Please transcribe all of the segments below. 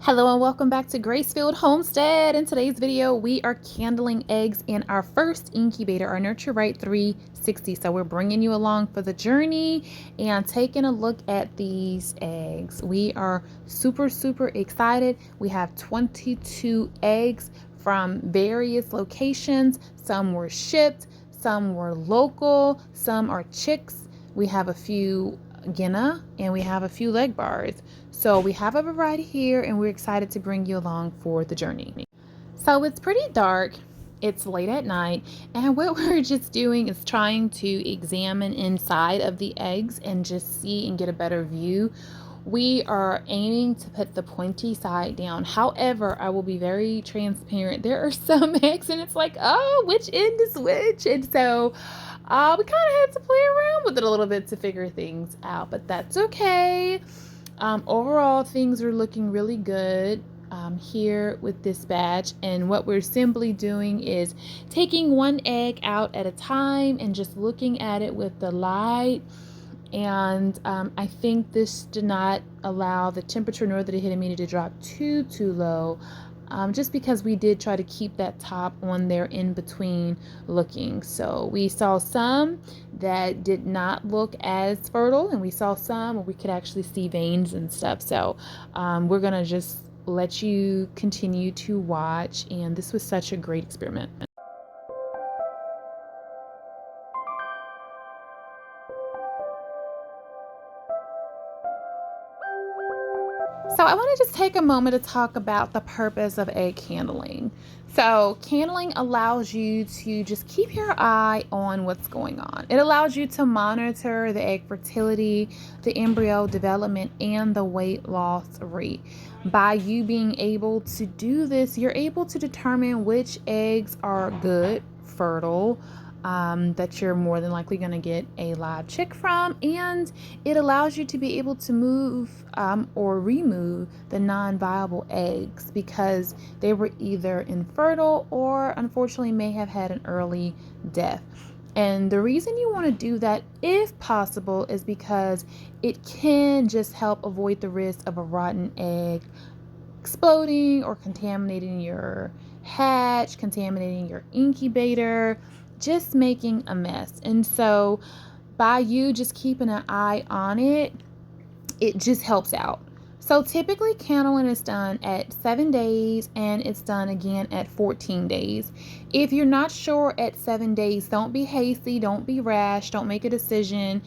Hello and welcome back to Grace.Filled Homestead. In today's video, we are candling eggs in our first incubator, our Nurture Right 360. So we're bringing you along for the journey and taking a look at these eggs. We are super excited. We have 22 eggs from various locations. Some were shipped, some were local, some are chicks. We have a few Guinea and we have a few leg bars. So we have a variety here and we're excited to bring you along for the journey. So it's pretty dark, it's late at night, and what we're just doing is trying to examine inside of the eggs and just see and get a better view. We are aiming to put the pointy side down. However, I will be very transparent. There are some eggs and it's like, oh, which end is which? And so we kind of had to play around with it a little bit to figure things out, but that's okay. Overall, things are looking really good here with this batch, and what we're simply doing is taking one egg out at a time and just looking at it with the light. And I think this did not allow the temperature nor the humidity to drop too low, just because we did try to keep that top on there in between looking. So we saw some that did not look as fertile, and we saw some where we could actually see veins and stuff. So we're gonna just let you continue to watch, and this was such a great experiment. So I want to just take a moment to talk about the purpose of egg candling. So candling allows you to just keep your eye on what's going on. It allows you to monitor the egg fertility, the embryo development, and the weight loss rate. By you being able to do this, you're able to determine which eggs are good, fertile, that you're more than likely going to get a live chick from, and it allows you to be able to move or remove the non-viable eggs because they were either infertile or unfortunately may have had an early death. And the reason you want to do that, if possible, is because it can just help avoid the risk of a rotten egg exploding or contaminating your hatch, contaminating your incubator, just making a mess. And so by you just keeping an eye on it, it just helps out. So typically candling is done at 7 days and it's done again at 14 days. If you're not sure at 7 days, don't be hasty, don't be rash, don't make a decision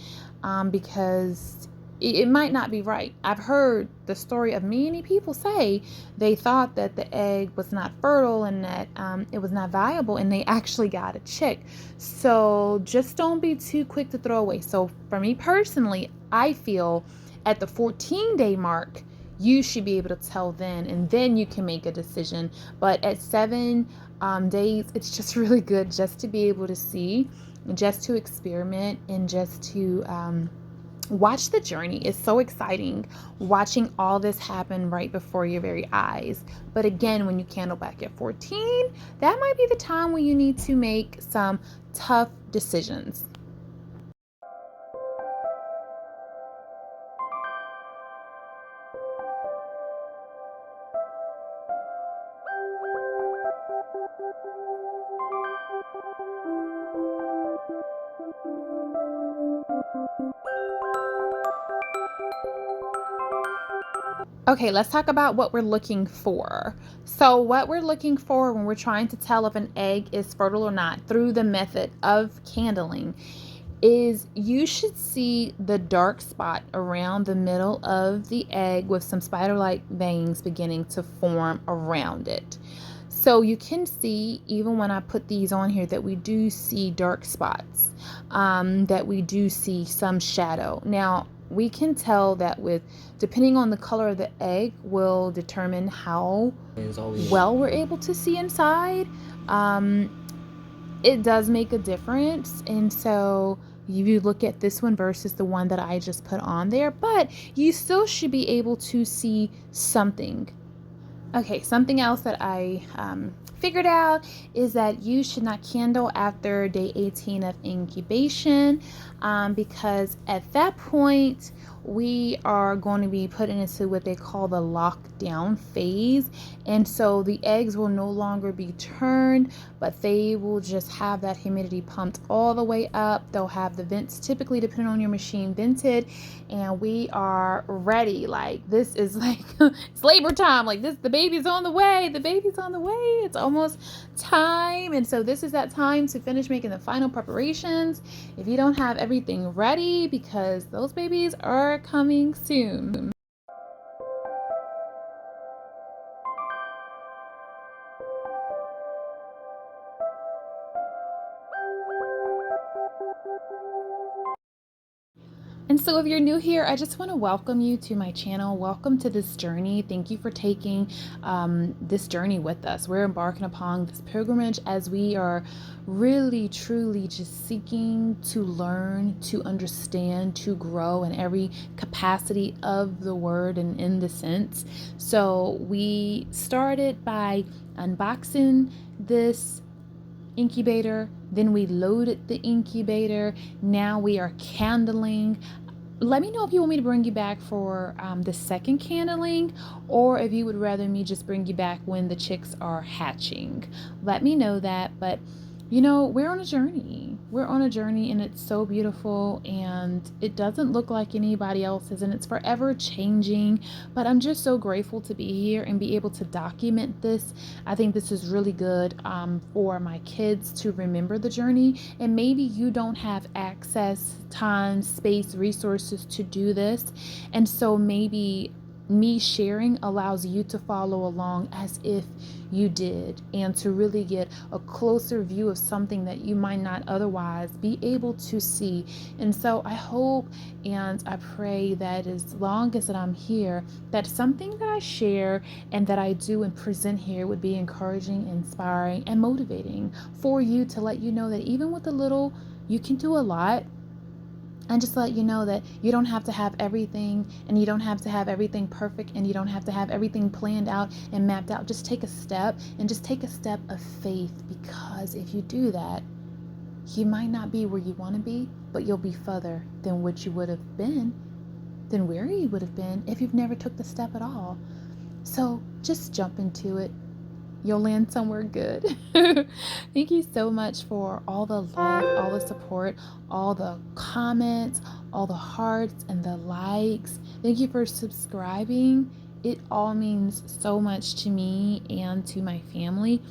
because it might not be right. I've heard the story of many people say they thought that the egg was not fertile and that it was not viable, and they actually got a chick. So just don't be too quick to throw away. So for me personally, I feel at the 14-day mark, you should be able to tell then, and then you can make a decision. But at 7 days, it's just really good just to be able to see, just to experiment, and just to watch the journey. Is so exciting watching all this happen right before your very eyes. But again, when you candle back at 14, that might be the time when you need to make some tough decisions. Okay, let's talk about what we're looking for. So what we're looking for when we're trying to tell if an egg is fertile or not through the method of candling is you should see the dark spot around the middle of the egg with some spider-like veins beginning to form around it. So you can see, even when I put these on here, that we do see dark spots, that we do see some shadow. Now, we can tell that depending on the color of the egg will determine how well we're able to see inside. It does make a difference. And so you look at this one versus the one that I just put on there, but you still should be able to see something. Okay, something else that I figured out is that you should not candle after day 18 of incubation, because at that point we are going to be put into what they call the lockdown phase. And so the eggs will no longer be turned, but they will just have that humidity pumped all the way up. They'll have the vents, typically depending on your machine, vented, and we are ready. Like, this is like it's labor time. Like, this, the baby's on the way. The baby's on the way. It's almost time. And so this is that time to finish making the final preparations. If you don't have everything ready, because those babies are coming soon. And so if you're new here, I just want to welcome you to my channel. Welcome to this journey. Thank you for taking this journey with us. We're embarking upon this pilgrimage as we are really, truly just seeking to learn, to understand, to grow in every capacity of the word and in the sense. So we started by unboxing this incubator, then we loaded the incubator. Now we are candling. Let me know if you want me to bring you back for the second candling, or if you would rather me just bring you back when the chicks are hatching. Let me know that. But you know, we're on a journey. We're on a journey, and it's so beautiful, and it doesn't look like anybody else's, and it's forever changing. But I'm just so grateful to be here and be able to document this. I think this is really good for my kids to remember the journey. And maybe you don't have access, time, space, resources to do this, and so maybe me sharing allows you to follow along as if you did, and to really get a closer view of something that you might not otherwise be able to see. And so I hope and I pray that as long as that I'm here, that something that I share and that I do and present here would be encouraging, inspiring, and motivating for you, to let you know that even with a little, you can do a lot. And just let you know that you don't have to have everything, and you don't have to have everything perfect, and you don't have to have everything planned out and mapped out. Just take a step, and just take a step of faith, because if you do that, you might not be where you want to be, but you'll be further than what you would have been, than where you would have been if you've never took the step at all. So just jump into it. You'll land somewhere good. Thank you so much for all the love, all the support, all the comments, all the hearts and the likes. Thank you for subscribing. It all means so much to me and to my family.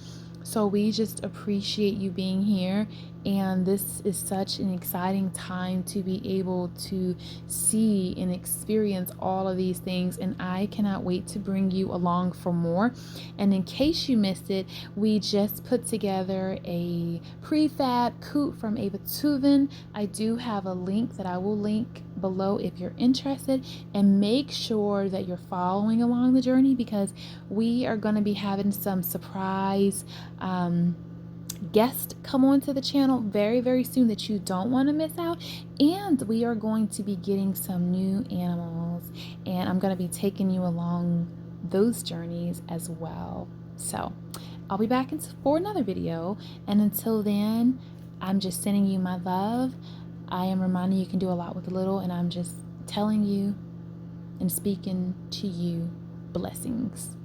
So we just appreciate you being here. And this is such an exciting time to be able to see and experience all of these things. And I cannot wait to bring you along for more. And in case you missed it, we just put together a prefab coop from Ava Tuvin. I do have a link that I will link below if you're interested, and make sure that you're following along the journey, because we are going to be having some surprise guests come onto the channel very, very soon that you don't want to miss out. And we are going to be getting some new animals, and I'm going to be taking you along those journeys as well. So I'll be back for another video, and until then, I'm just sending you my love. I am reminding you can do a lot with a little, and I'm just telling you and speaking to you blessings.